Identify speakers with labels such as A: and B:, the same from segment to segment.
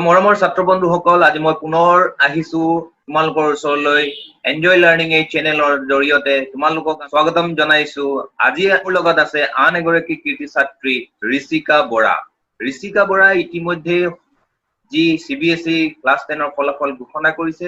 A: মৰমৰ ছাত্ৰ বন্ধুসকল, আজি মই পুনৰ আহিছো তোমালোকৰ ওচৰলৈ এনজয় লাৰ্ণিং এই চেনেলৰ জৰিয়তে তোমালোকক স্বাগতম জনাইছো। আজি মোৰ লগত আছে আন এগৰাকী কৃতি ছাত্ৰী ঋষিকা বৰা। ঋষিকা বৰা ইতিমধ্যে যি CBSE ক্লাছ 10 ৰ ফলাফল ঘোষণা কৰিছে।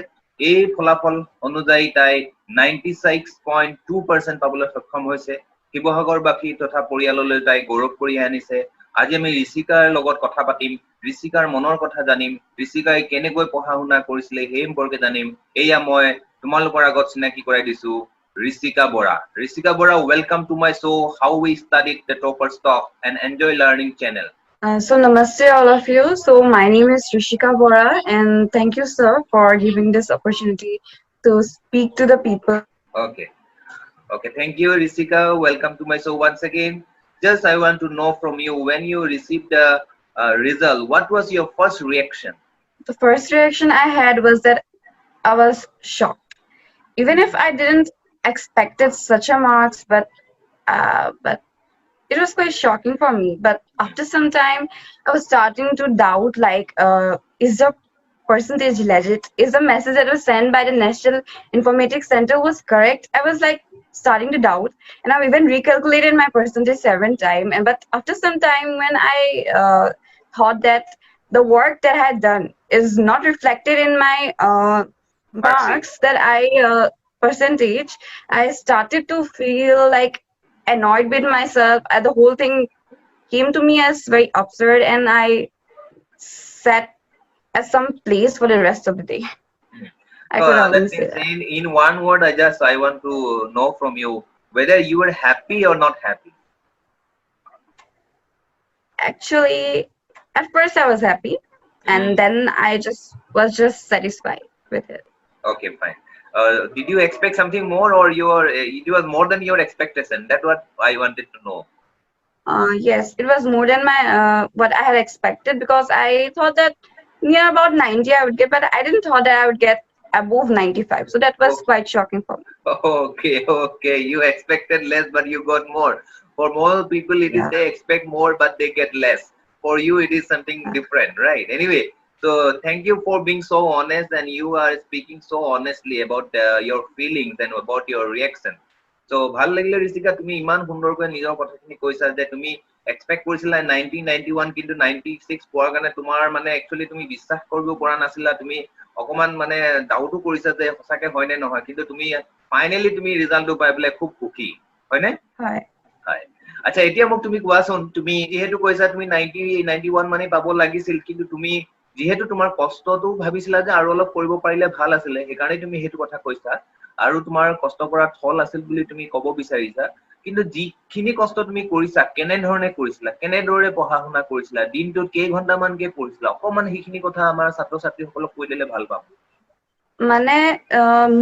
A: এই ফলাফল অনুযায়ী তাই 96.2% পাবলৈ সক্ষম হৈছে। শিৱসাগৰবাসী তথা পৰিয়াললৈ তাই গৌৰৱ কঢ়িয়াই আনিছে। আজি আমি ঋষিকাৰ লগত কথা পাতিম, ঋষিকাৰ মনৰ কথা জানিম, ঋষিকাই কেনেকৈ পঢ়া শুনা কৰিছিলে সেই সম্পৰ্কে জানিম। এয়া মই তোমালোকৰ আগত চিনাকি কৰাই দিছো Rishika Bora. Rishika Bora, welcome to my show How We Studied the TOPPER'S Talk and Enjoy Learning channel.
B: So namaste all of you. So my name is RISIKA Bora and thank you sir for giving this opportunity to speak to the people.
A: Okay, thank you Rishika. Welcome to my show once again. Just I want to know from you, when you received the result, what was your first reaction?
B: The first reaction I had was that I was shocked. Even if I didn't expected such a marks, but it was quite shocking for me. But after some time, I was starting to doubt, like, is the percentage legit? Is the message that was sent by the National Informatics Center was correct? I was like starting to doubt, and I've even recalculated my percentage 7 times. But after some time, when I thought that the work that I had done is not reflected in my marks that I percentage, I started to feel like annoyed with myself. The whole thing came to me as very absurd, and I sat at some place for the rest of the day. I could only say that.
A: In one word, I want to know from you whether you were happy or not happy.
B: Actually, at first I was happy, and then I was just satisfied with it.
A: Okay, fine. Did you expect something more, or it was more than your expectation? That's what I wanted to know.
B: Yes, it was more than my what I had expected, because I thought that near about 90 I would get, but I didn't thought that I would get above 95. So that was quite shocking for me.
A: Okay. You expected less, but you got more. For more people, it is they expect more, but they get less. For you, it is something different, right? Anyway, so thank you for being so honest, and you are speaking so honestly about your feelings and about your reaction. So ভাল লাগিলে ঋষিকা, তুমি ইমান সুন্দৰকৈ নিজৰ কথাখিনি কৈছা যে তুমি expect কৰিছিলা 91 কিন্তু 96 পোৱাৰ কাৰণে তোমাৰ মানে একচুয়ালি তুমি বিশ্বাস কৰিব পৰা নাছিলা। তুমি অকমান মানে ডাউটো কৰিছা যে সঁচাকে হয় নে নহয়, কিন্তু তুমি ফাইনালি তুমি ৰিজাল্টটো পাই পেলাই খুব সুখী, হয়নে?
B: হয়।
A: আচ্ছা, এতিয়া মোক তুমি কোৱাচোন, তুমি যেহেতু কৈছা তুমি 91 মানে পাব লাগিছিল, কিন্তু তুমি যেহেতু তোমাৰ কষ্টটো ভাবিছিলা যে আৰু অলপ কৰিব পাৰিলে ভাল আছিলে, সেইকাৰণে তুমি সেইটো কথা কৈছা, আৰু তোমাৰ কষ্ট কৰা ফল আছিল বুলি তুমি ক'ব বিচাৰিছা। কিন্তু যিখিনি কষ্ট তুমি কৰিছা, কেনেধৰণে কৰিছিলা, কেনেদৰে পঢ়া শুনা কৰিছিলা, দিনটোত কেইঘণ্টামানকে পঢ়িছিলা, অকমান সেইখিনি কথা আমাৰ ছাত্ৰ ছাত্ৰীসকলক কৈ দিলে ভাল পাম।
B: মানে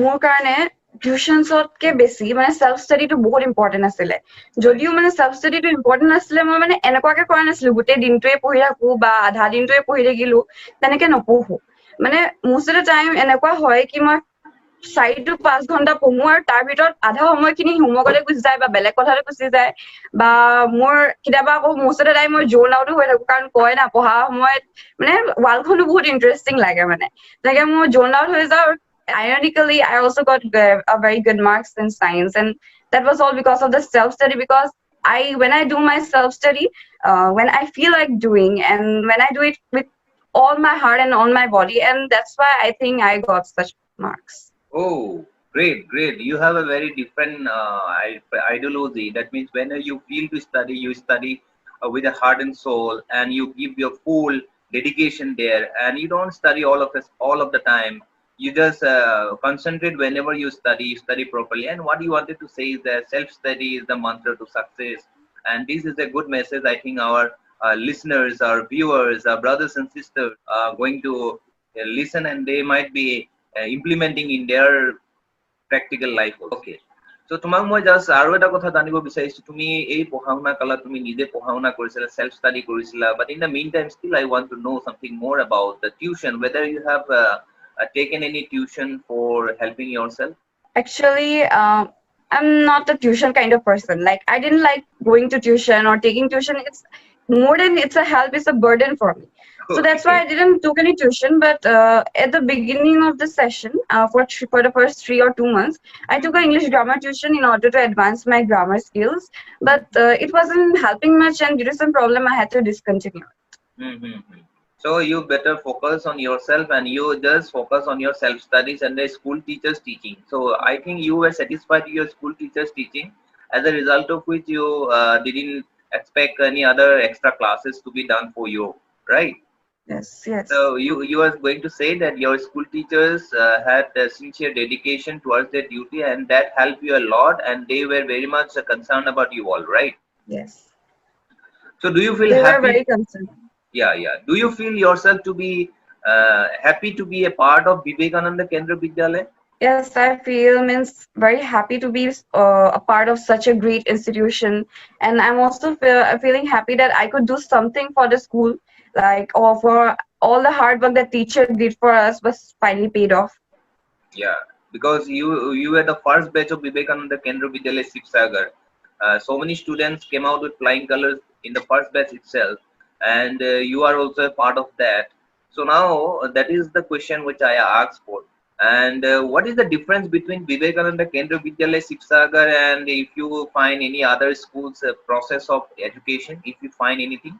B: মোৰ কাৰণে টিউশনছতকে বেছি মানে সেলফ ষ্টাডিটো বহুত ইম্পৰ্টেণ্ট আছিলে। যদিও মানে সেলফ ষ্টাডিটো ইম্পৰ্টেণ্ট আছিলে, মই মানে এনেকুৱাকে কৰা নাছিলো গোটেই দিনটোৱে পঢ়ি থাকো বা আধা দিনটোৱে পঢ়ি থাকিলো, তেনেকে নপঢ়ো। মানে most of the time এনেকুৱা হয় কি মই 4 to 5 ঘণ্টা পঢ়ো, আৰু তাৰ ভিতৰত আধা সময়খিনি হোমৱৰ্কতে গুচি যায় বা বেলেগ কথাতে গুচি যায়, বা মোৰ কেতিয়াবা আকৌ most of the time মই জ'ন আউটো হৈ থাকো, কাৰণ কয় না পঢ়া সময়ত মানে ৱালখনো বহুত ইণ্টাৰেষ্টিং লাগে। মানে তেনেকে মই জ'ন আউট হৈ যাওঁ। Ironically, I also got a very good marks in science, and that was all because of the self-study. Because when I do my self-study, when I feel like doing, and when I do it with all my heart and all my body, and that's why I think I got such marks.
A: Oh, great. You have a very different ideology. That means when you feel to study, you study with a heart and soul, and you give your full dedication there, and you don't study all of the time. You just concentrate whenever you study properly. And what you wanted to say is that self-study is the mantra to success. And this is a good message. I think our listeners, our viewers, our brothers and sisters are going to listen, and they might be implementing in their practical life. Okay. So তোমাক মই just আৰু এটা কথা জানিব বিচাৰিছো, তুমি এই পঢ়া শুনা কালত তুমি নিজে পঢ়া শুনা কৰিছিলা, সেলফ ষ্টাডি কৰিছিলা, but in the meantime still I want to know something more about the tuition, whether you have taken any tuition for helping yourself.
B: Actually, I'm not a tuition kind of person. Like, I didn't like going to tuition or taking tuition. It's more than it's a help, it's a burden for me. So that's why I didn't took any tuition. But at the beginning of the session, for the first 3 or 2 months, I took an English grammar tuition in order to advance my grammar skills. But it wasn't helping much, and due to some problem, I had to discontinue.
A: So you better focus on yourself, and you just focus on your self studies and the school teachers teaching. So I think you were satisfied with your school teachers teaching, as a result of which you didn't expect any other extra classes to be done for you, right?
B: Yes, yes.
A: So you are going to say that your school teachers had a sincere dedication towards their duty, and that helped you a lot, and they were very much concerned about you all, right?
B: Yes.
A: So do you feel
B: They were
A: happy?
B: very concerned.
A: Yeah, yeah. Do you feel yourself to be happy to be a part of Vivekananda Kendra Vidyalaya?
B: Yes, I feel means very happy to be a part of such a great institution, and I'm also feeling happy that I could do something for the school, like or for all the hard work that teacher did for us was finally paid off.
A: Yeah, because you were the first batch of Vivekananda Kendra Vidyalaya Sibsagar. So many students came out with flying colors in the first batch itself, and you are also a part of that. So now that is the question which I asked for. And what is the difference between Vivekananda Kendra Vidyalaya Sibsagar and if you find any other schools process of education, if you find anything?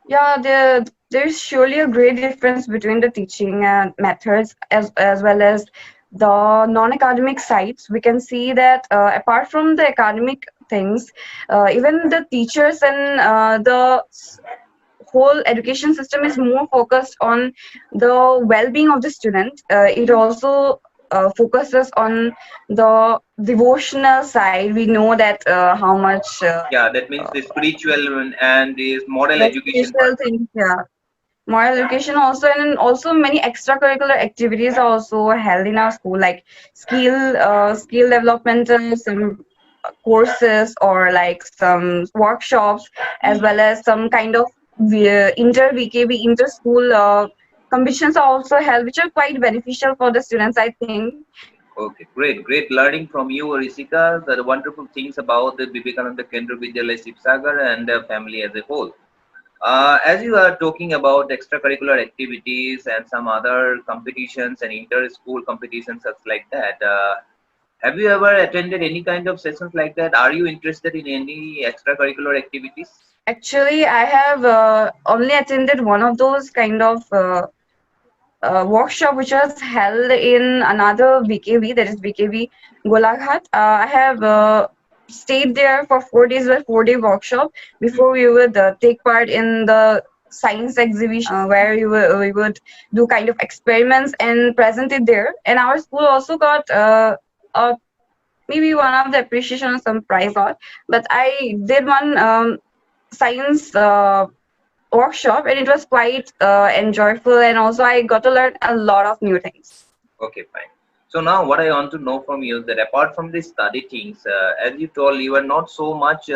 B: Yeah, there's surely a great difference between the teaching methods as well as the non-academic sides. We can see that apart from the academic things, even the teachers and the whole education system is more focused on the well-being of the student. It also focuses on the devotional side. We know that how much
A: Yeah, that means the spiritual and the moral
B: the
A: education
B: spiritual
A: part.
B: things, yeah. Moral education also, and also many extracurricular activities are also held in our school, like skill developmental, some courses or like some workshops, as well as some kind of inter VKB inter school competitions are also held, which are quite beneficial for the students, I think.
A: Okay, great, great learning from you, Risika. The wonderful things about the Vivekananda Kendra Vidyalaya Sibsagar and the family as a whole. As you are talking about extracurricular activities and some other competitions and inter-school competitions such like that, have you ever attended any kind of sessions like that? Are you interested in any extracurricular activities?
B: Actually, I have only attended one of those kind of workshop which was held in another VKV, that is VKV Golaghat. I have stayed there for 4 days, with 4-day workshop before we would take part in the science exhibition where we would do kind of experiments and present it there. And our school also got maybe one of the appreciation or some prize got. But I did one science workshop, and it was quite enjoyable, and also I got to learn a lot of new things.
A: Okay, fine. So now what I want to know from you is that apart from the study things, as you told, you are not so much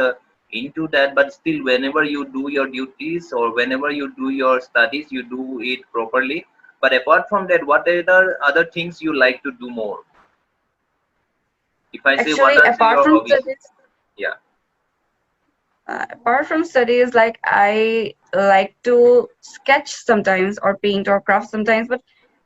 A: into that, but still whenever you do your duties or whenever you do your studies, you do it properly. But apart from that, what are the other things you like to do more? If I say what
B: Actually,
A: are say your hobbies? Yeah.
B: Apart from studies, like I like to sketch sometimes or paint or craft sometimes, but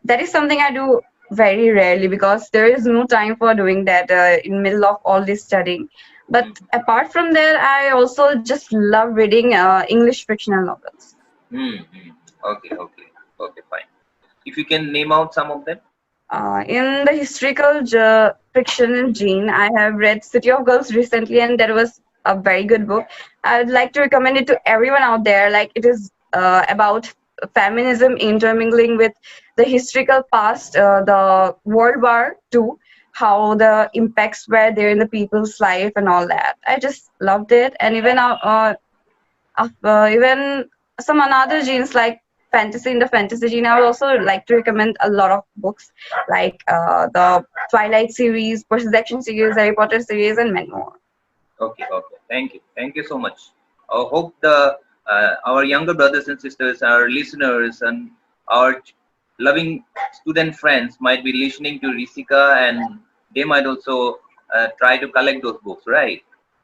B: that is something I do very rarely because there is no time for doing that in middle of all this studying. But apart from that, I also just love reading English fictional novels.
A: Okay, okay, okay, fine. If you can name out some of them.
B: In the historical fiction and genre, I have read City of Girls recently, and that was a very good book. I would like to recommend it to everyone out there. Like, it is about feminism intermingling with the historical past, the World War II, how the impacts were there in the people's life and all that. I just loved it, and even some another genres like fantasy. In the fantasy genre, I would also like to recommend a lot of books like the Twilight series, Percy Jackson series, Harry Potter series, and many more.
A: Okay, okay. Thank you so much. I hope the our younger brothers and sisters, our listeners, and our loving student friends might be listening to Risika, and they might also try to collect those books, right?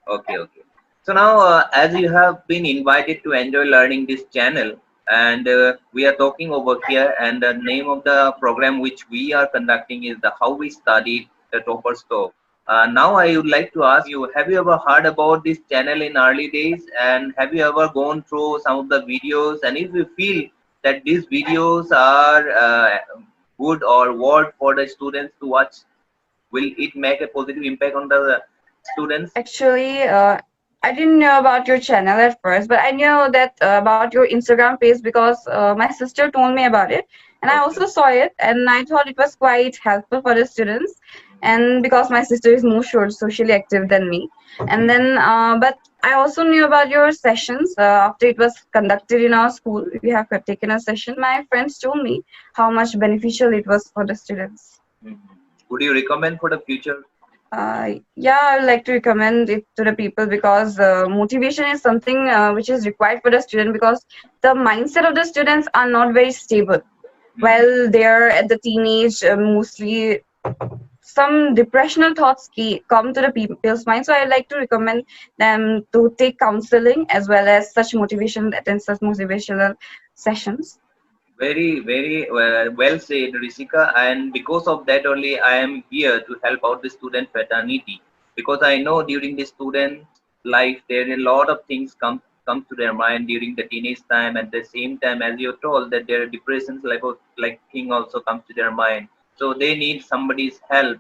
A: Okay, okay. So now, as you have been invited to enjoy learning this channel, And we are talking over here, and the name of the program which we are conducting is the How We Studied the Toppers Talk. Now I would like to ask you, have you ever heard about this channel in early days, and have you ever gone through some of the videos, and if you feel that these videos are good or worth for the students to watch, will it make a positive impact on the students?
B: Actually, I didn't know about your channel at first, but I knew that about your Instagram page because my sister told me about it, and I
A: Okay.
B: also saw it, and I thought it was quite helpful for the students, and because my sister is more socially active than me, and then but I also knew about your sessions after it was conducted in our school. We have taken a session. My friends told me how much beneficial it was for the students.
A: Mhm. Would you recommend for the future?
B: Yeah, I would like to recommend it to the people because motivation is something which is required for the student because the mindset of the students are not very stable.
A: Mhm.
B: While they're at the teenage, mostly some depressional thoughts come to the people's mind. So I like to recommend them to take counseling as well as such motivation, attend such motivational sessions.
A: Very, very well said, Risika. And because of that only, I am here to help out the student fraternity. Because I know during the student life, there are a lot of things come to their mind during the teenage time. At the same time, as you're told, that their depressions like thing also comes to their mind. So they need somebody's help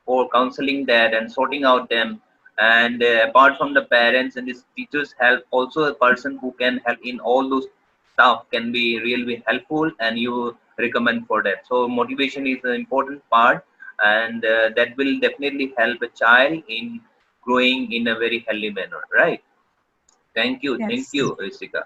A: for counseling that and sorting out them. And apart from the parents and the teachers' help, also a person who can help in all those stuff can be really helpful, and you recommend for that. So motivation is an important part, and that will definitely help a child in growing in a very healthy manner, right? Thank
B: Yes.
A: you, Isika.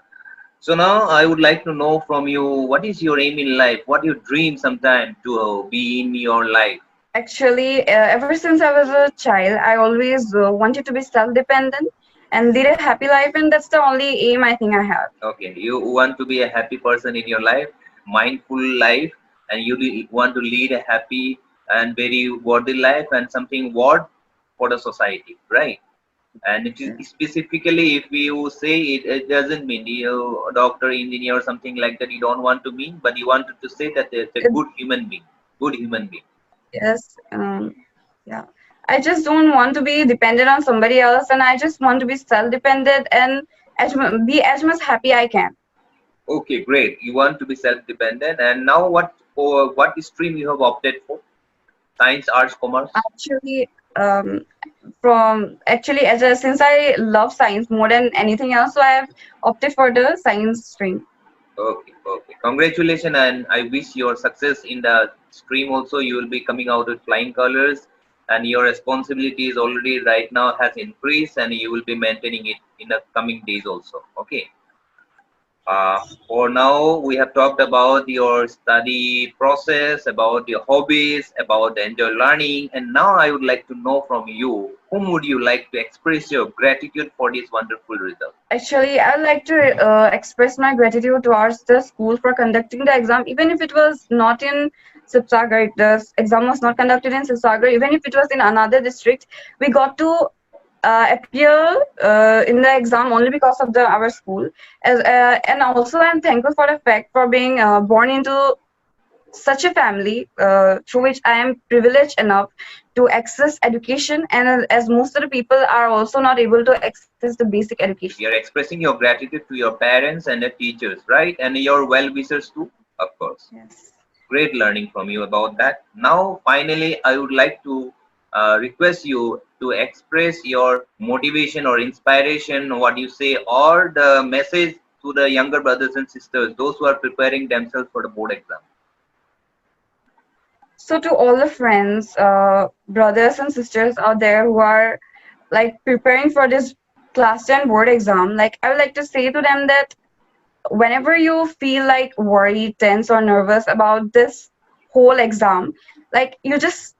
A: So now I would like to know from you, what is your aim in life? What you dream sometime to be in your life?
B: Actually, ever since I was a child, I always wanted to be self-dependent and lead a happy life, and that's the only aim I think I have.
A: Okay, you want to be a happy person in your life, mindful life, and you want to lead a happy and very worthy life and something worth for the society, right? And it is specifically, if you say it, it doesn't mean you a doctor, engineer, or something like that. You don't want to mean, but you wanted to say that it's a
B: It,
A: good human being, good human being.
B: yes, yeah. I just don't want to be dependent on somebody else, and I just want to be self-dependent and be as much happy I can.
A: Okay, great. You want to be self-dependent, and now what stream you have opted for? Science, arts, commerce?
B: Actually, since I love science more than anything else, so I have opted for the science stream.
A: Okay, okay. Congratulations, and I wish your success in the stream also. You will be coming out with flying colors, and your responsibilities already right now has increased, and you will be maintaining it in the coming days also. Okay. For now, we have talked about your study process, about your hobbies, about the enjoy learning, and now I would like to know from you, whom would you like to express your gratitude for this wonderful result?
B: Actually, I'd like to express my gratitude towards the school for conducting the exam, even if it was not in Sibsagar. The exam was not conducted in Sibsagar. Even if it was in another district, we got to appear in the exam only because of our school. And also, I'm thankful for the fact for being born into such a family through which I am privileged enough to access education, and as most of the people are also not able to access the basic education.
A: You're expressing your gratitude to your parents and the teachers, right? And your well-wishers too, of course.
B: Yes.
A: Great learning from you about that. Now, finally, I would like to request you to express your motivation or inspiration, what you say, or the message to the younger brothers and sisters, those who are preparing themselves for the board exam.
B: So to all the friends, brothers and sisters out there who are like preparing for this class 10 board exam, like I would like to say to them that whenever you feel like worried, tense, or nervous about this whole exam, like you just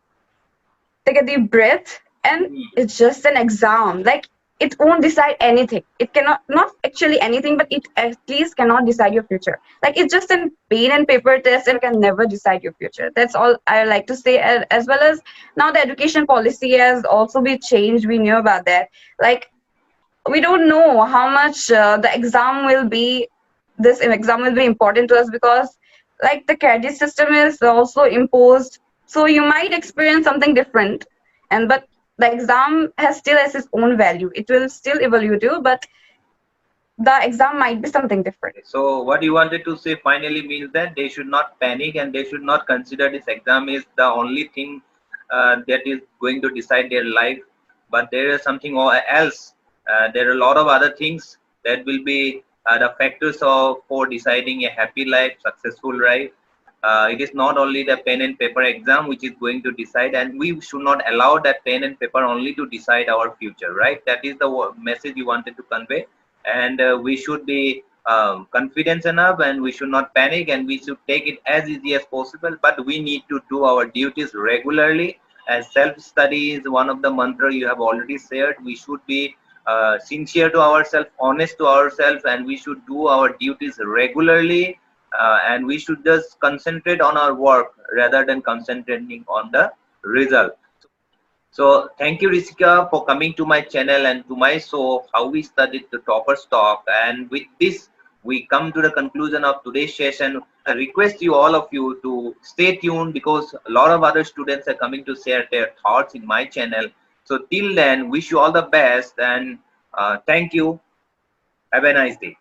B: take a deep breath, and
A: Mhm.
B: it's just an exam. Like it won't decide anything. It cannot, not actually anything, but it at least cannot decide your future. Like it's just a pen and paper test and can never decide your future. That's all I like to say. As well as now the education policy has also been changed. We knew about that. Like we don't know how much the exam will be this exam will be important to us because like the credit system is also imposed, so you might experience something different, and but the exam has its own value. It will still evaluate you, but the exam might be something different.
A: So what you wanted to say finally means that they should not panic and they should not consider this exam is the only thing that is going to decide their life, but there is something else. There are a lot of other things that will be the factors for deciding a happy life, successful life. It is not only the pen and paper exam which is going to decide, and we should not allow that pen and paper only to decide our future, right? That is the message you wanted to convey. And we should be confident enough, and we should not panic, and we should take it as easy as possible, but we need to do our duties regularly. As self-study is one of the mantra you have already shared, we should be sincere to ourselves, honest to ourselves, and we should do our duties regularly, and we should just concentrate on our work rather than concentrating on the result. So thank you, RISIKA, for coming to my channel and to my show, How We Studied the Toppers Talk. And with this, we come to the conclusion of today's session. I request you, all of you, to stay tuned because a lot of other students are coming to share their thoughts in my channel. So till then, wish you all the best and thank you. Have a nice day.